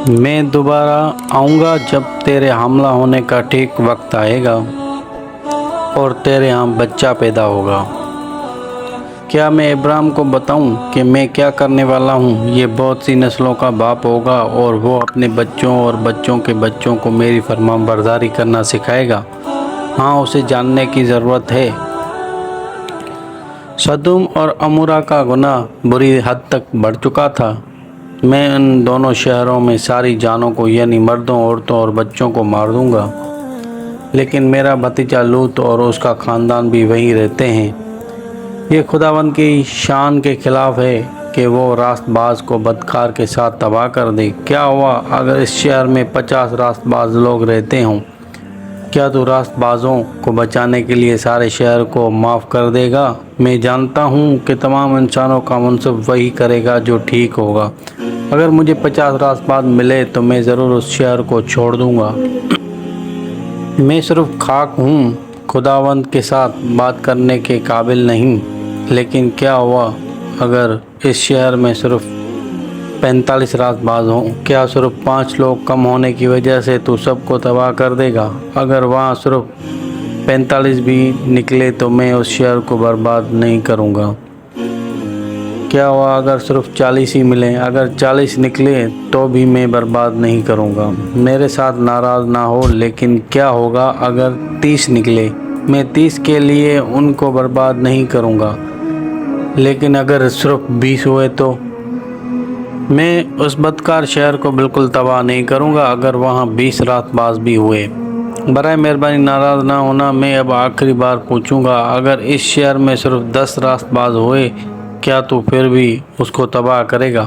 میں دوبارہ آؤں گا جب تیرے حاملہ ہونے کا ٹھیک وقت آئے گا اور تیرے ہاں بچہ پیدا ہوگا۔ کیا میں ابراہیم کو بتاؤں کہ میں کیا کرنے والا ہوں؟ یہ بہت سی نسلوں کا باپ ہوگا اور وہ اپنے بچوں اور بچوں کے بچوں کو میری فرمان برداری کرنا سکھائے گا۔ ہاں، اسے جاننے کی ضرورت ہے۔ سدوم اور عمورہ کا گناہ بری حد تک بڑھ چکا تھا۔ میں ان دونوں شہروں میں ساری جانوں کو یعنی مردوں، عورتوں اور بچوں کو مار دوں گا، لیکن میرا بھتیجا لوط اور اس کا خاندان بھی وہیں رہتے ہیں۔ یہ خداوند کی شان کے خلاف ہے کہ وہ راست باز کو بدکار کے ساتھ تباہ کر دے۔ کیا ہوا اگر اس شہر میں 50 راست باز لوگ رہتے ہوں؟ کیا تو راست بازوں کو بچانے کے لیے سارے شہر کو معاف کر دے گا؟ میں جانتا ہوں کہ تمام انسانوں کا منصف وہی کرے گا جو ٹھیک ہوگا۔ اگر مجھے 50 راست باز ملے تو میں ضرور اس شہر کو چھوڑ دوں گا۔ میں صرف خاک ہوں، خداوند کے ساتھ بات کرنے کے قابل نہیں۔ لیکن کیا ہوا اگر اس شہر میں صرف 45 راست باز ہوں؟ کیا صرف 5 لوگ کم ہونے کی وجہ سے تو سب کو تباہ کر دے گا؟ اگر وہاں صرف 45 بھی نکلے تو میں اس شہر کو برباد نہیں کروں گا۔ کیا ہوا اگر صرف 40 ہی ملیں؟ اگر 40 نکلے تو بھی میں برباد نہیں کروں گا۔ میرے ساتھ ناراض نہ ہو، لیکن کیا ہوگا اگر 30 نکلے؟ میں 30 کے لیے ان کو برباد نہیں کروں گا، لیکن اگر صرف 20 ہوئے تو میں اس بدکار شہر کو بالکل تباہ نہیں کروں گا اگر وہاں 20 راست باز بھی ہوئے۔ برائے مہربانی ناراض نہ ہونا، میں اب آخری بار پوچھوں گا، اگر اس شہر میں صرف 10 راست باز ہوئے کیا تو پھر بھی اس کو تباہ کرے گا؟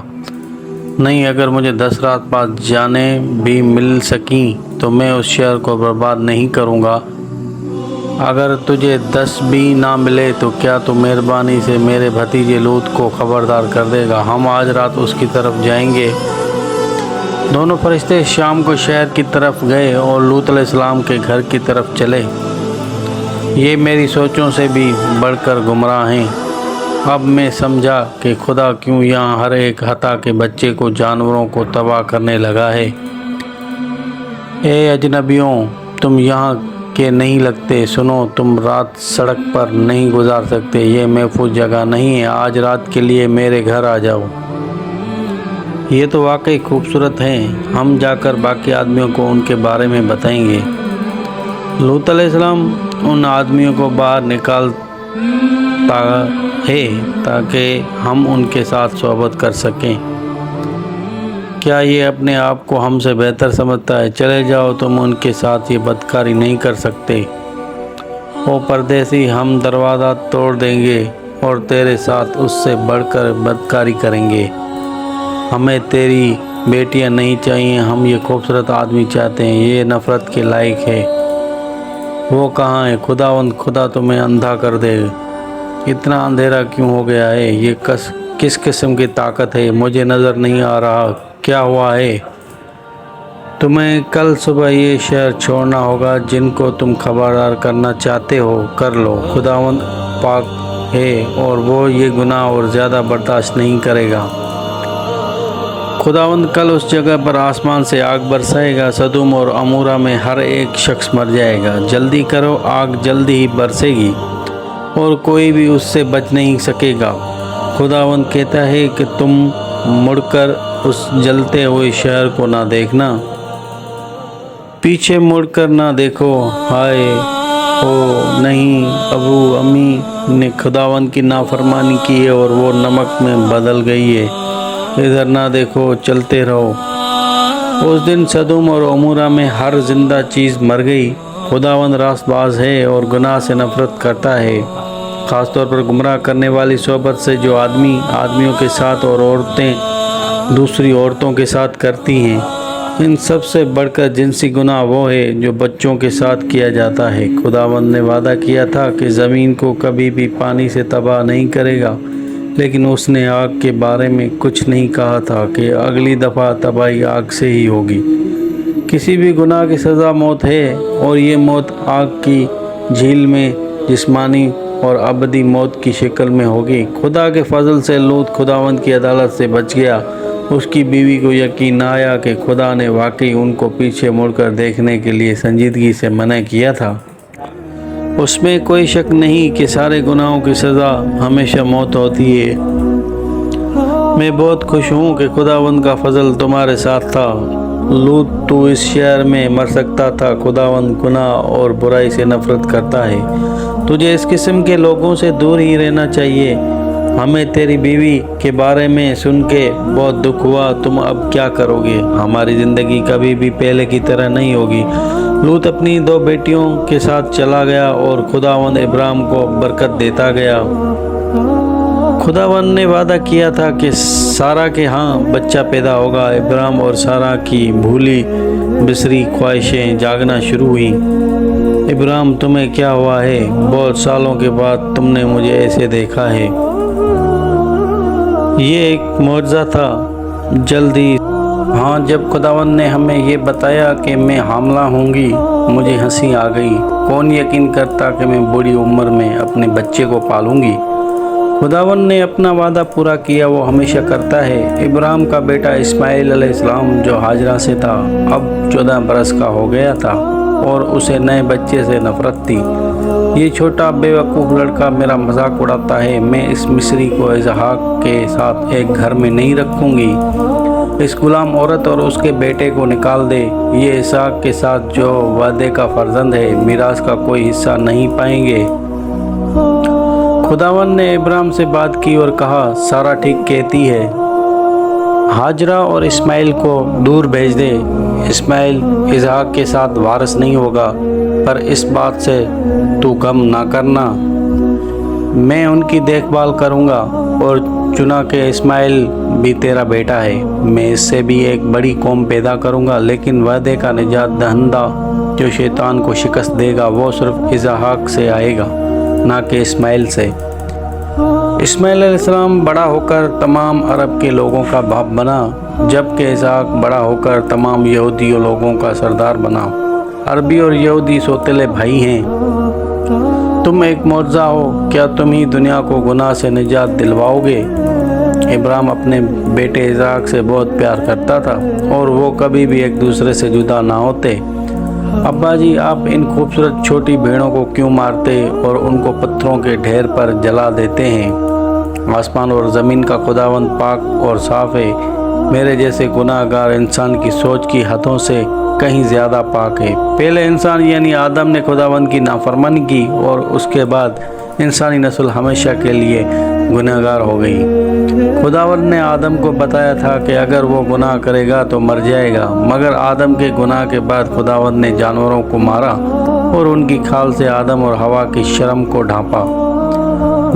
نہیں، اگر مجھے 10 راست باز جانیں بھی مل سکیں تو میں اس شہر کو برباد نہیں کروں گا۔ اگر تجھے 10 بھی نہ ملے تو کیا تو مہربانی سے میرے بھتیجے لوط کو خبردار کر دے گا؟ ہم آج رات اس کی طرف جائیں گے۔ دونوں فرشتے شام کو شہر کی طرف گئے اور لوط علیہ السلام کے گھر کی طرف چلے۔ یہ میری سوچوں سے بھی بڑھ کر گمراہ ہیں۔ اب میں سمجھا کہ خدا کیوں یہاں ہر ایک خطا کے بچے کو، جانوروں کو تباہ کرنے لگا ہے۔ اے اجنبیوں، تم یہاں کے نہیں لگتے، سنو، تم رات سڑک پر نہیں گزار سکتے، یہ محفوظ جگہ نہیں ہے، آج رات کے لیے میرے گھر آ جاؤ۔ یہ تو واقعی خوبصورت ہیں، ہم جا کر باقی آدمیوں کو ان کے بارے میں بتائیں گے۔ لوط علیہ السلام ان آدمیوں کو باہر نکالتا ہے تاکہ ہم ان کے ساتھ صحبت کر سکیں۔ کیا یہ اپنے آپ کو ہم سے بہتر سمجھتا ہے؟ چلے جاؤ، تم ان کے ساتھ یہ بدکاری نہیں کر سکتے۔ او پردیسی، ہم دروازہ توڑ دیں گے اور تیرے ساتھ اس سے بڑھ کر بدکاری کریں گے۔ ہمیں تیری بیٹیاں نہیں چاہیے، ہم یہ خوبصورت آدمی چاہتے ہیں، یہ نفرت کے لائق ہے۔ وہ کہاں ہے؟ خدا تمہیں اندھا کر دے۔ اتنا اندھیرا کیوں ہو گیا ہے؟ یہ کس قسم کی طاقت ہے؟ مجھے نظر نہیں آ رہا کیا ہوا ہے۔ تمہیں کل صبح یہ شہر چھوڑنا ہوگا، جن کو تم خبردار کرنا چاہتے ہو کر لو۔ خداوند پاک ہے اور وہ یہ گناہ اور زیادہ برداشت نہیں کرے گا۔ خداوند کل اس جگہ پر آسمان سے آگ برسائے گا، سدوم اور عمورہ میں ہر ایک شخص مر جائے گا۔ جلدی کرو، آگ جلدی ہی برسے گی اور کوئی بھی اس سے بچ نہیں سکے گا۔ خداوند کہتا ہے کہ تم مڑ کر اس جلتے ہوئے شہر کو نہ دیکھنا، پیچھے مڑ کر نہ دیکھو۔ ہائے ہو، نہیں، ابو امی نے خداوند کی نافرمانی کی ہے اور وہ نمک میں بدل گئی ہے۔ ادھر نہ دیکھو، چلتے رہو۔ اس دن سدوم اور عمورہ میں ہر زندہ چیز مر گئی۔ خداوند راست باز ہے اور گناہ سے نفرت کرتا ہے، خاص طور پر گمراہ کرنے والی صحبت سے جو آدمیوں کے ساتھ اور عورتیں دوسری عورتوں کے ساتھ کرتی ہیں۔ ان سب سے بڑھ کر جنسی گناہ وہ ہے جو بچوں کے ساتھ کیا جاتا ہے۔ خداوند نے وعدہ کیا تھا کہ زمین کو کبھی بھی پانی سے تباہ نہیں کرے گا، لیکن اس نے آگ کے بارے میں کچھ نہیں کہا تھا کہ اگلی دفعہ تباہی آگ سے ہی ہوگی۔ کسی بھی گناہ کی سزا موت ہے، اور یہ موت آگ کی جھیل میں جسمانی اور ابدی موت کی شکل میں ہوگی۔ خدا کے فضل سے لوط خداوند کی عدالت سے بچ گیا اس کی بیوی کو یقین نہ آیا کہ خدا نے واقعی ان کو پیچھے مڑ کر دیکھنے کے لیے سنجیدگی سے منع کیا تھا۔ اس میں کوئی شک نہیں کہ سارے گناہوں کی سزا ہمیشہ موت ہوتی ہے۔ میں بہت خوش ہوں کہ خداوند کا فضل تمہارے ساتھ تھا۔ لوط تو اس شہر میں مر سکتا تھا۔ خداوند گناہ اور برائی سے نفرت کرتا ہے۔ تجھے اس قسم کے لوگوں سے دور ہی رہنا چاہیے۔ ہمیں تیری بیوی کے بارے میں سن کے بہت دکھ ہوا۔ تم اب کیا کرو گے؟ ہماری زندگی کبھی بھی پہلے کی طرح نہیں ہوگی۔ لوط اپنی 2 بیٹیوں کے ساتھ چلا گیا اور خداوند ابراہیم کو برکت دیتا گیا۔ خداوند نے وعدہ کیا تھا کہ سارہ کے ہاں بچہ پیدا ہوگا۔ ابراہیم اور سارہ کی بھولی بسری خواہشیں جاگنا شروع ہوئیں۔ ابراہیم تمہیں کیا ہوا ہے؟ بہت سالوں کے بعد تم نے مجھے ایسے دیکھا ہے۔ یہ ایک معجزہ تھا۔ جلدی ہاں، جب خداوند نے ہمیں یہ بتایا کہ میں حاملہ ہوں گی، مجھے ہنسی آ گئی۔ کون یقین کرتا کہ میں بڑی عمر میں اپنے بچے کو پالوں گی؟ خداوند نے اپنا وعدہ پورا کیا، وہ ہمیشہ کرتا ہے۔ ابراہیم کا بیٹا اسماعیل علیہ السلام جو ہاجرہ سے تھا، اب 14 برس کا ہو گیا تھا اور اسے نئے بچے سے نفرت تھی۔ یہ چھوٹا بے وقوف لڑکا میرا مذاق اڑاتا ہے۔ میں اس مصری کو اسحاق کے ساتھ ایک گھر میں نہیں رکھوں گی۔ اس غلام عورت اور اس کے بیٹے کو نکال دے۔ یہ اسحاق کے ساتھ جو وعدے کا فرزند ہے، میراث کا کوئی حصہ نہیں پائیں گے۔ خداوند نے ابراہیم سے بات کی اور کہا، سارہ ٹھیک کہتی ہے، ہاجرہ اور اسماعیل کو دور بھیج دے۔ اسماعیل اسحاق کے ساتھ وارث نہیں ہوگا، پر اس بات سے تو غم نہ کرنا، میں ان کی دیکھ بھال کروں گا، اور چنانچہ اسماعیل بھی تیرا بیٹا ہے۔ میں اس سے بھی ایک بڑی قوم پیدا کروں گا، لیکن وعدے کا نجات دہندہ جو شیطان کو شکست دے گا وہ صرف اسحاق سے آئے گا، نہ کہ اسماعیل سے۔ اسماعیل علیہ السلام بڑا ہو کر تمام عرب کے لوگوں کا باپ بنا، جبکہ اسحاق بڑا ہو کر تمام یہودی لوگوں کا سردار بنا۔ عربی اور یہودی سوتیلے بھائی ہیں۔ تم ایک معجزہ ہو، کیا تم ہی دنیا کو گناہ سے نجات دلواؤ گے؟ ابراہیم اپنے بیٹے اسحاق سے بہت پیار کرتا تھا اور وہ کبھی بھی ایک دوسرے سے جدا نہ ہوتے۔ ابا جی، آپ ان خوبصورت چھوٹی بھیڑوں کو کیوں مارتے اور ان کو پتھروں کے ڈھیر پر جلا دیتے ہیں؟ آسمان اور زمین کا خداوند پاک اور صاف ہے۔ میرے جیسے گناہ گار انسان کی سوچ کی حدوں سے کہیں زیادہ پاک ہے۔ پہلے انسان یعنی آدم نے خداوند کی نافرمانی کی اور اس کے بعد انسانی نسل ہمیشہ کے لیے گناہ گار ہو گئی۔ خداوند نے آدم کو بتایا تھا کہ اگر وہ گناہ کرے گا تو مر جائے گا، مگر آدم کے گناہ کے بعد خداوند نے جانوروں کو مارا اور ان کی کھال سے آدم اور حوا کی شرم کو ڈھانپا۔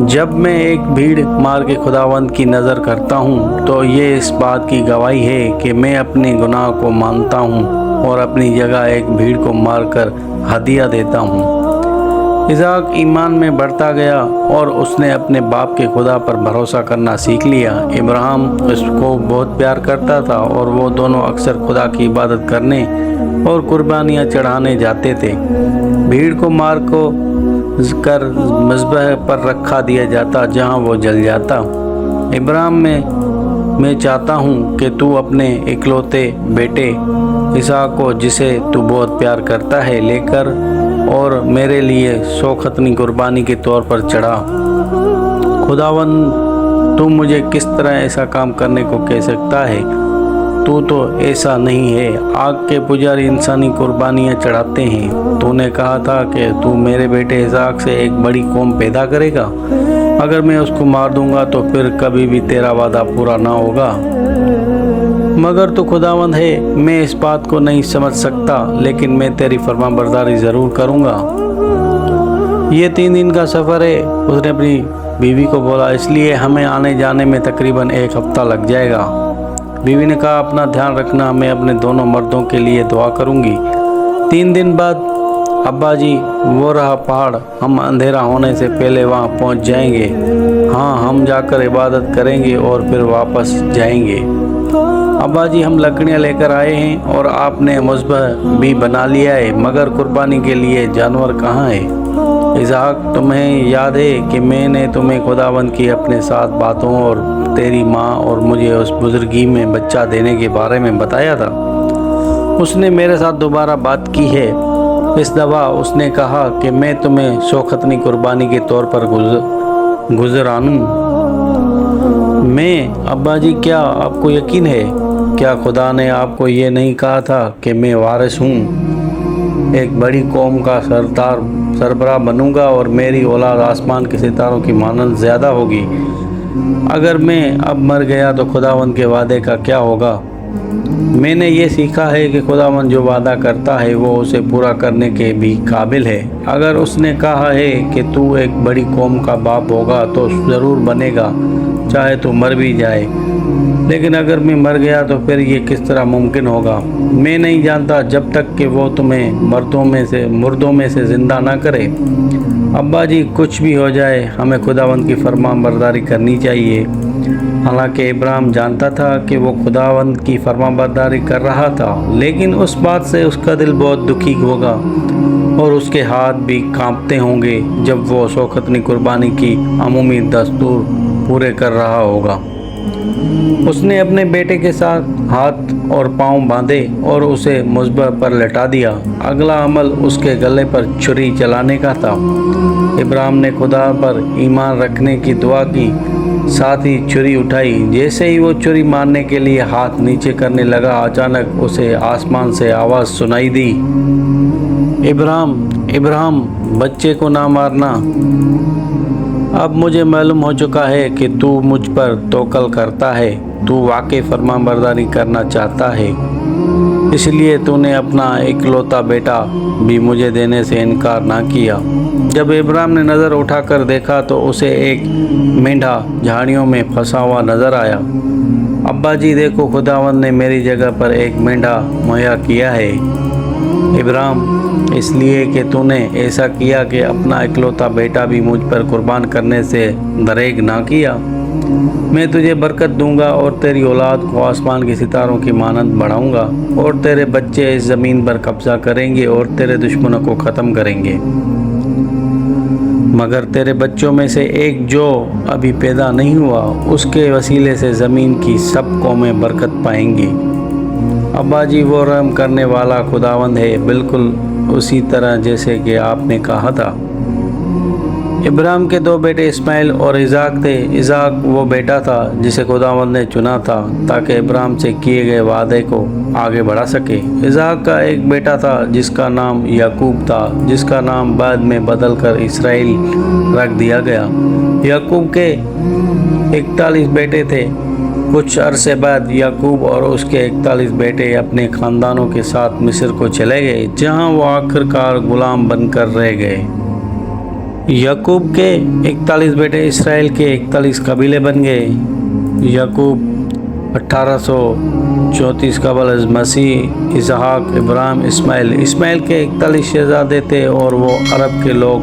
جب میں ایک بھیڑ مار کے خداوند کی نظر کرتا ہوں تو یہ اس بات کی گواہی ہے کہ میں اپنے گناہ کو مانتا ہوں اور اپنی جگہ ایک بھیڑ کو مار کر ہدیہ دیتا ہوں۔ اسحاق ایمان میں بڑھتا گیا اور اس نے اپنے باپ کے خدا پر بھروسہ کرنا سیکھ لیا۔ ابراہیم اس کو بہت پیار کرتا تھا اور وہ دونوں اکثر خدا کی عبادت کرنے اور قربانیاں چڑھانے جاتے تھے۔ بھیڑ کو مار کر مذبح پر رکھا دیا جاتا جہاں وہ جل جاتا۔ ابراہیم میں چاہتا ہوں کہ تو اپنے اکلوتے بیٹے اسحاق کو، جسے تو بہت پیار کرتا ہے، لے کر اور میرے لیے سوختنی قربانی کے طور پر چڑھا۔ خداوند، تو مجھے کس طرح ایسا کام کرنے کو کہہ سکتا ہے؟ تو ایسا نہیں ہے۔ آگ کے پجاری انسانی قربانیاں چڑھاتے ہیں۔ تو نے کہا تھا کہ تو میرے بیٹے اسحاق سے ایک بڑی قوم پیدا کرے گا۔ اگر میں اس کو مار دوں گا تو پھر کبھی بھی تیرا وعدہ پورا نہ ہوگا۔ مگر تو خداوند ہے، میں اس بات کو نہیں سمجھ سکتا، لیکن میں تیری فرما برداری ضرور کروں گا۔ یہ 3 دن کا سفر ہے، اس نے اپنی بیوی کو بولا، اس لیے ہمیں آنے جانے میں تقریباً 1 ہفتہ لگ جائے گا۔ بیوی نے کہا، اپنا دھیان رکھنا، میں اپنے دونوں مردوں کے لیے دعا کروں گی۔ 3 دن بعد ابا جی، وہ رہا پہاڑ، ہم اندھیرا ہونے سے پہلے وہاں پہنچ جائیں گے۔ ہاں، ہم جا کر عبادت کریں گے اور پھر واپس جائیں گے۔ ابا جی، ہم لکڑیاں لے کر آئے ہیں اور آپ نے مذبح بھی بنا لیا ہے، مگر قربانی کے لیے جانور کہاں ہے؟ اسحاق، تمہیں یاد ہے کہ میں نے تمہیں خداوند کی اپنے ساتھ باتوں اور تیری ماں اور مجھے اس بزرگی میں بچہ دینے کے بارے میں بتایا تھا، اس نے میرے ساتھ دوبارہ بات کی ہے۔ اس دفعہ اس نے کہا کہ میں تمہیں سوختنی قربانی کے طور پر گزرانوں۔ میں ابا جی، کیا آپ کو یقین ہے؟ کیا خدا نے آپ کو یہ نہیں کہا تھا کہ میں وارث ہوں، ایک بڑی قوم کا سربراہ بنوں گا اور میری اولاد آسمان کے ستاروں کی مانند زیادہ ہوگی؟ اگر میں اب مر گیا تو خداوند کے وعدے کا کیا ہوگا؟ میں نے یہ سیکھا ہے کہ خداوند جو وعدہ کرتا ہے وہ اسے پورا کرنے کے بھی قابل ہے۔ اگر اس نے کہا ہے کہ تو ایک بڑی قوم کا باپ ہوگا تو ضرور بنے گا، چاہے تو مر بھی جائے۔ لیکن اگر میں مر گیا تو پھر یہ کس طرح ممکن ہوگا؟ میں نہیں جانتا جب تک کہ وہ تمہیں مردوں میں سے زندہ نہ کرے۔ ابا جی، کچھ بھی ہو جائے ہمیں خداوند کی فرمان برداری کرنی چاہیے۔ حالانکہ ابراہیم جانتا تھا کہ وہ خداوند کی فرمان برداری کر رہا تھا، لیکن اس بات سے اس کا دل بہت دکھی ہوگا اور اس کے ہاتھ بھی کانپتے ہوں گے جب وہ سوختنی قربانی کی عمومی دستور پورے کر رہا ہوگا۔ اس نے اپنے بیٹے کے ساتھ ہاتھ اور پاؤں باندھے اور اسے مذبح پر لٹا دیا۔ اگلا عمل اس کے گلے پر چھری چلانے کا تھا۔ ابراہیم نے خدا پر ایمان رکھنے کی دعا کی، ساتھ ہی چھری اٹھائی۔ جیسے ہی وہ چھری مارنے کے لیے ہاتھ نیچے کرنے لگا، اچانک اسے آسمان سے آواز سنائی دی، ابراہیم، ابراہیم، بچے کو نہ مارنا۔ اب مجھے معلوم ہو چکا ہے کہ تو مجھ پر توکل کرتا ہے، تو واقعی فرمان برداری کرنا چاہتا ہے، اس لیے تو نے اپنا اکلوتا بیٹا بھی مجھے دینے سے انکار نہ کیا۔ جب ابراہیم نے نظر اٹھا کر دیکھا تو اسے ایک مینڈھا جھاڑیوں میں پھنسا ہوا نظر آیا۔ ابا جی دیکھو، خداوند نے میری جگہ پر ایک مینڈھا مہیا کیا ہے۔ ابراہیم، اس لیے کہ تو نے ایسا کیا کہ اپنا اکلوتا بیٹا بھی مجھ پر قربان کرنے سے دریغ نہ کیا، میں تجھے برکت دوں گا اور تیری اولاد کو آسمان کے ستاروں کی مانند بڑھاؤں گا، اور تیرے بچے اس زمین پر قبضہ کریں گے اور تیرے دشمنوں کو ختم کریں گے۔ مگر تیرے بچوں میں سے ایک جو ابھی پیدا نہیں ہوا، اس کے وسیلے سے زمین کی سب قومیں برکت پائیں گی۔ ابا جی، وہ رحم کرنے والا خداوند ہے، بالکل اسی طرح جیسے کہ آپ نے کہا تھا۔ ابراہیم کے دو بیٹے اسماعیل اور اسحاق تھے۔ اسحاق وہ بیٹا تھا جسے خداوند نے چنا تھا تاکہ ابراہیم سے کیے گئے وعدے کو آگے بڑھا سکے۔ اسحاق کا ایک بیٹا تھا جس کا نام یعقوب تھا، جس کا نام بعد میں بدل کر اسرائیل رکھ دیا گیا۔ یعقوب کے 41 بیٹے تھے۔ کچھ عرصے بعد یعقوب اور اس کے 41 بیٹے اپنے خاندانوں کے ساتھ مصر کو چلے گئے، جہاں وہ آخر کار غلام بن کر رہ گئے۔ یعقوب کے 41 بیٹے اسرائیل کے 41 قبیلے بن گئے۔ یعقوب 1834 قبل از مسیح، اسحاق، ابراہیم، اسماعیل کے 41 شہزادے تھے اور وہ عرب کے لوگ